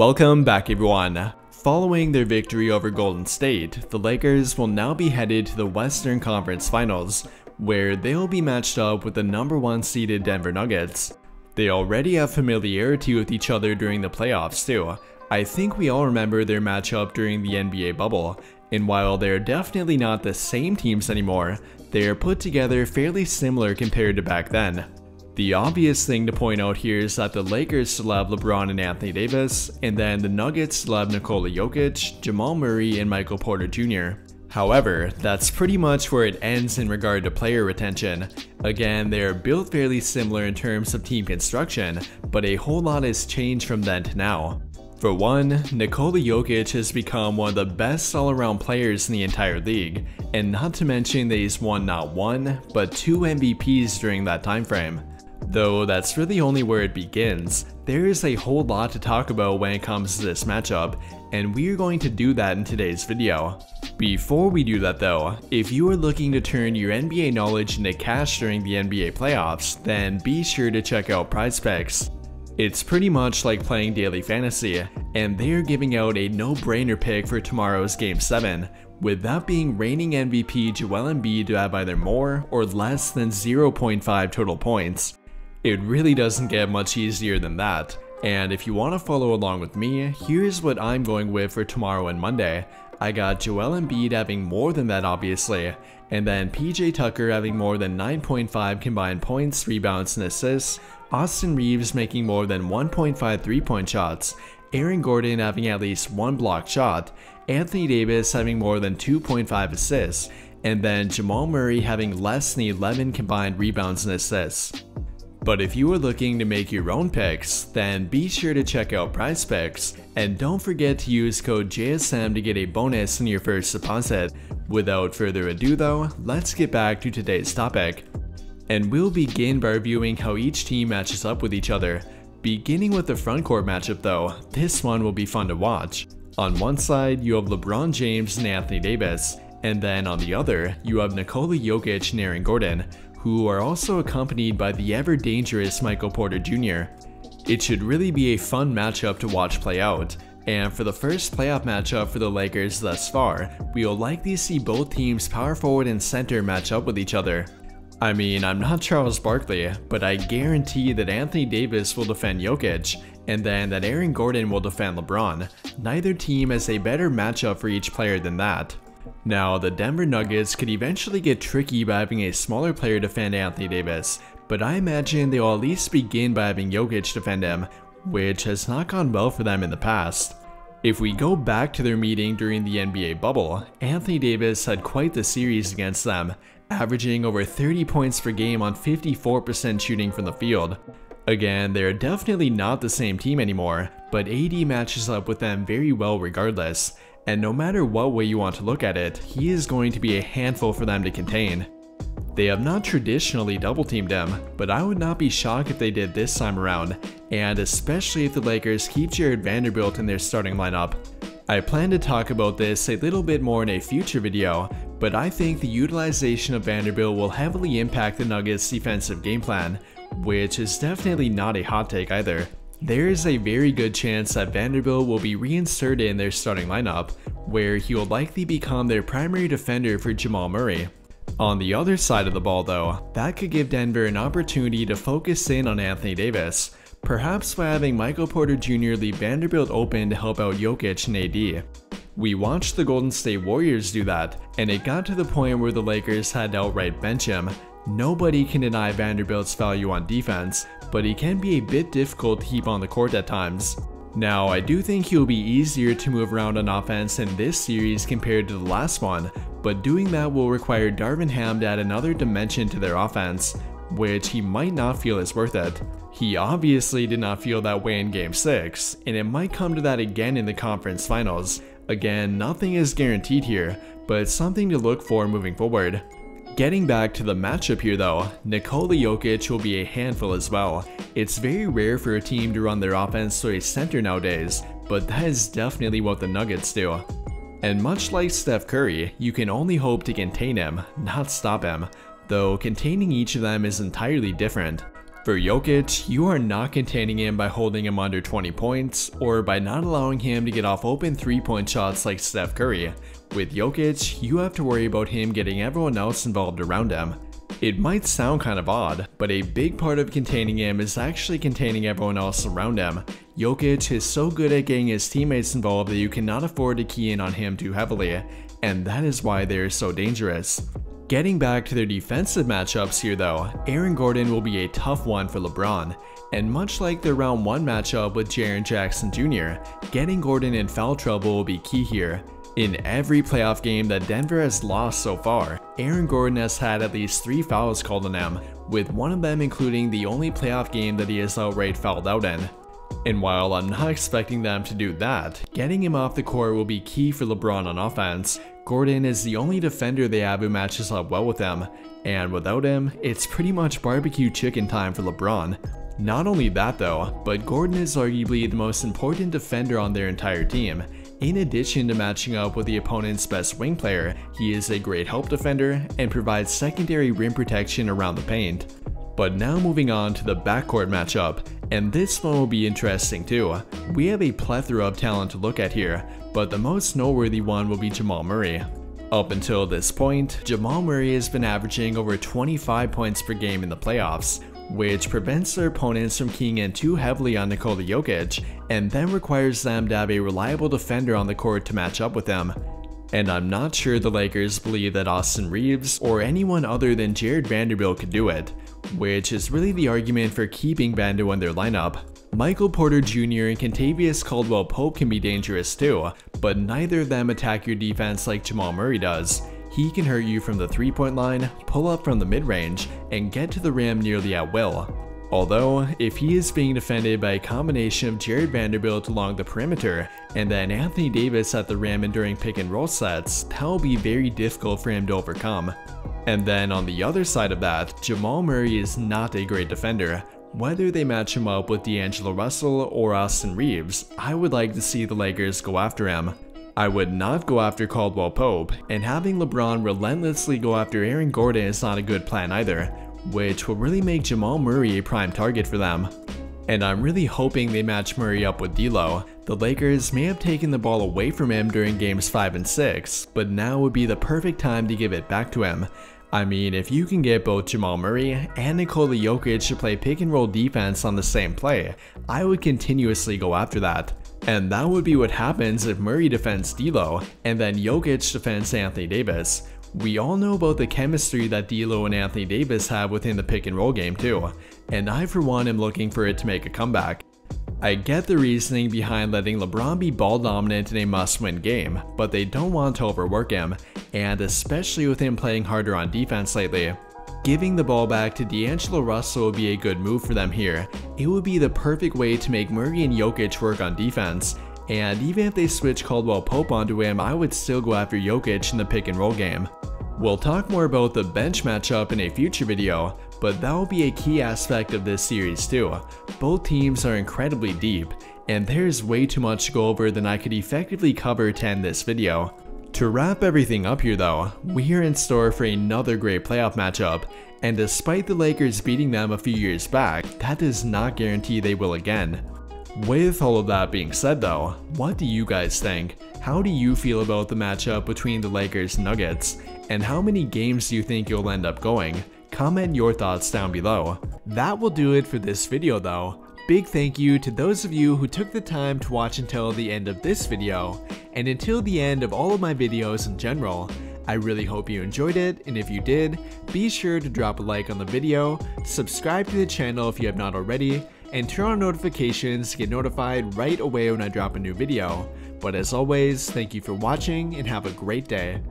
Welcome back everyone. Following their victory over Golden State, the Lakers will now be headed to the Western Conference Finals, where they'll be matched up with the #1 seeded Denver Nuggets. They already have familiarity with each other during the playoffs too. I think we all remember their matchup during the NBA bubble, and while they're definitely not the same teams anymore, they're put together fairly similar compared to back then. The obvious thing to point out here is that the Lakers still have LeBron and Anthony Davis, and then the Nuggets still have Nikola Jokic, Jamal Murray, and Michael Porter Jr. However, that's pretty much where it ends in regard to player retention. Again, they are built fairly similar in terms of team construction, but a whole lot has changed from then to now. For one, Nikola Jokic has become one of the best all-around players in the entire league, and not to mention that he's won not one, but 2 MVPs during that time frame. Though that's really only where it begins, there is a whole lot to talk about when it comes to this matchup, and we're going to do that in today's video. Before we do that though, if you are looking to turn your NBA knowledge into cash during the NBA playoffs, then be sure to check out PrizePicks. It's pretty much like playing daily fantasy, and they're giving out a no-brainer pick for tomorrow's Game 7, with that being reigning MVP Joel Embiid to have either more or less than 0.5 total points. It really doesn't get much easier than that, and if you want to follow along with me, here's what I'm going with for tomorrow and Monday. I got Joel Embiid having more than that obviously, and then PJ Tucker having more than 9.5 combined points, rebounds, and assists, Austin Reeves making more than 1.5 3-point shots, Aaron Gordon having at least 1 blocked shot, Anthony Davis having more than 2.5 assists, and then Jamal Murray having less than 11 combined rebounds and assists. But if you are looking to make your own picks, then be sure to check out PrizePicks, and don't forget to use code JSM to get a bonus in your first deposit. Without further ado though, let's get back to today's topic. And we'll begin by reviewing how each team matches up with each other. Beginning with the frontcourt matchup though, this one will be fun to watch. On one side, you have LeBron James and Anthony Davis, and then on the other, you have Nikola Jokic and Aaron Gordon, who are also accompanied by the ever-dangerous Michael Porter Jr. It should really be a fun matchup to watch play out, and for the first playoff matchup for the Lakers thus far, we will likely see both teams power forward and center match up with each other. I mean, I'm not Charles Barkley, but I guarantee that Anthony Davis will defend Jokic, and then that Aaron Gordon will defend LeBron. Neither team has a better matchup for each player than that. Now, the Denver Nuggets could eventually get tricky by having a smaller player defend Anthony Davis, but I imagine they'll at least begin by having Jokic defend him, which has not gone well for them in the past. If we go back to their meeting during the NBA bubble, Anthony Davis had quite the series against them, averaging over 30 points per game on 54% shooting from the field. Again, they're definitely not the same team anymore, but AD matches up with them very well regardless. And no matter what way you want to look at it, he is going to be a handful for them to contain. They have not traditionally double-teamed him, but I would not be shocked if they did this time around, and especially if the Lakers keep Jared Vanderbilt in their starting lineup. I plan to talk about this a little bit more in a future video, but I think the utilization of Vanderbilt will heavily impact the Nuggets' defensive game plan, which is definitely not a hot take either. There is a very good chance that Vanderbilt will be reinserted in their starting lineup, where he will likely become their primary defender for Jamal Murray. On the other side of the ball though, that could give Denver an opportunity to focus in on Anthony Davis, perhaps by having Michael Porter Jr. leave Vanderbilt open to help out Jokic and AD. We watched the Golden State Warriors do that, and it got to the point where the Lakers had to outright bench him. Nobody can deny Vanderbilt's value on defense, but he can be a bit difficult to keep on the court at times. Now, I do think he'll be easier to move around on offense in this series compared to the last one, but doing that will require Darvin Ham to add another dimension to their offense, which he might not feel is worth it. He obviously did not feel that way in Game 6, and it might come to that again in the conference finals. Again, nothing is guaranteed here, but it's something to look for moving forward. Getting back to the matchup here though, Nikola Jokic will be a handful as well. It's very rare for a team to run their offense through a center nowadays, but that is definitely what the Nuggets do. And much like Steph Curry, you can only hope to contain him, not stop him, though containing each of them is entirely different. For Jokic, you are not containing him by holding him under 20 points or by not allowing him to get off open 3-point shots like Steph Curry. With Jokic, you have to worry about him getting everyone else involved around him. It might sound kind of odd, but a big part of containing him is actually containing everyone else around him. Jokic is so good at getting his teammates involved that you cannot afford to key in on him too heavily, and that is why they are so dangerous. Getting back to their defensive matchups here though, Aaron Gordon will be a tough one for LeBron, and much like their round 1 matchup with Jaren Jackson Jr., getting Gordon in foul trouble will be key here. In every playoff game that Denver has lost so far, Aaron Gordon has had at least 3 fouls called on him, with one of them including the only playoff game that he has outright fouled out in. And while I'm not expecting them to do that, getting him off the court will be key for LeBron on offense. Gordon is the only defender they have who matches up well with him, and without him, it's pretty much barbecue chicken time for LeBron. Not only that though, but Gordon is arguably the most important defender on their entire team. In addition to matching up with the opponent's best wing player, he is a great help defender and provides secondary rim protection around the paint. But now moving on to the backcourt matchup, and this one will be interesting too. We have a plethora of talent to look at here, but the most noteworthy one will be Jamal Murray. Up until this point, Jamal Murray has been averaging over 25 points per game in the playoffs, which prevents their opponents from keying in too heavily on Nikola Jokic, and then requires them to have a reliable defender on the court to match up with them. And I'm not sure the Lakers believe that Austin Reeves or anyone other than Jared Vanderbilt could do it, which is really the argument for keeping Vando in their lineup. Michael Porter Jr. and Kentavious Caldwell-Pope can be dangerous too, but neither of them attack your defense like Jamal Murray does. He can hurt you from the 3-point line, pull up from the mid-range, and get to the rim nearly at will. Although, if he is being defended by a combination of Jared Vanderbilt along the perimeter, and then Anthony Davis at the rim and during pick and roll sets, that will be very difficult for him to overcome. And then on the other side of that, Jamal Murray is not a great defender. Whether they match him up with D'Angelo Russell or Austin Reeves, I would like to see the Lakers go after him. I would not go after Caldwell-Pope, and having LeBron relentlessly go after Aaron Gordon is not a good plan either, which will really make Jamal Murray a prime target for them. And I'm really hoping they match Murray up with D'Lo. The Lakers may have taken the ball away from him during games 5 and 6, but now would be the perfect time to give it back to him. I mean, if you can get both Jamal Murray and Nikola Jokic to play pick and roll defense on the same play, I would continuously go after that. And that would be what happens if Murray defends D'Lo, and then Jokic defends Anthony Davis. We all know about the chemistry that D'Lo and Anthony Davis have within the pick and roll game too, and I for one am looking for it to make a comeback. I get the reasoning behind letting LeBron be ball dominant in a must-win game, but they don't want to overwork him, and especially with him playing harder on defense lately. Giving the ball back to D'Angelo Russell would be a good move for them here. It would be the perfect way to make Murray and Jokic work on defense, and even if they switch Caldwell-Pope onto him, I would still go after Jokic in the pick and roll game. We'll talk more about the bench matchup in a future video, but that will be a key aspect of this series too. Both teams are incredibly deep, and there's way too much to go over than I could effectively cover to end this video. To wrap everything up here though, we are in store for another great playoff matchup, and despite the Lakers beating them a few years back, that does not guarantee they will again. With all of that being said though, what do you guys think? How do you feel about the matchup between the Lakers and Nuggets? And how many games do you think you'll end up going? Comment your thoughts down below. That will do it for this video though. Big thank you to those of you who took the time to watch until the end of this video, and until the end of all of my videos in general. I really hope you enjoyed it, and if you did, be sure to drop a like on the video, subscribe to the channel if you have not already, and turn on notifications to get notified right away when I drop a new video. But as always, thank you for watching and have a great day.